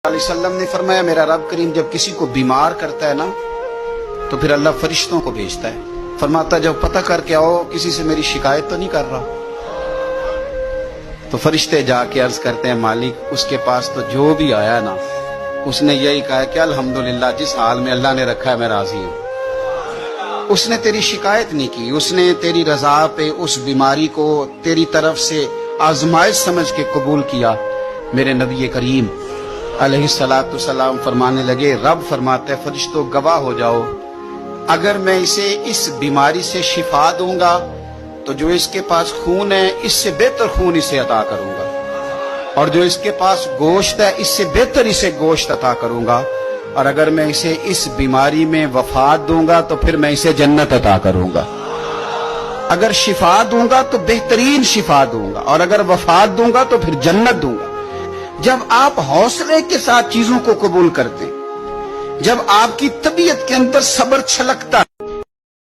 علیہ وسلم نے فرمایا میرا رب کریم جب کسی کو بیمار کرتا ہے نا تو پھر اللہ فرشتوں کو بھیجتا ہے، فرماتا جب پتہ کر کے آؤ کسی سے میری شکایت تو نہیں کر رہا۔ تو فرشتے جا کے عرض کرتے ہیں مالک اس کے پاس تو جو بھی آیا نا اس نے یہی کہا کہ الحمدللہ جس حال میں اللہ نے رکھا ہے میں راضی ہوں۔ اس نے تیری شکایت نہیں کی، اس نے تیری رضا پہ اس بیماری کو تیری طرف سے آزمائش سمجھ کے قبول کیا۔ میرے نبی کریم علیہ السلام فرمانے لگے، رب فرماتا ہے فرشتوں گواہ ہو جاؤ، اگر میں اسے اس بیماری سے شفا دوں گا تو جو اس کے پاس خون ہے اس سے بہتر خون اسے عطا کروں گا، اور جو اس کے پاس گوشت ہے اس سے بہتر اسے گوشت عطا کروں گا، اور اگر میں اسے اس بیماری میں وفات دوں گا تو پھر میں اسے جنت عطا کروں گا۔ اگر شفا دوں گا تو بہترین شفا دوں گا، اور اگر وفات دوں گا تو پھر جنت دوں گا۔ جب آپ حوصلے کے ساتھ چیزوں کو قبول کرتے، جب آپ کی طبیعت کے اندر صبر چھلکتا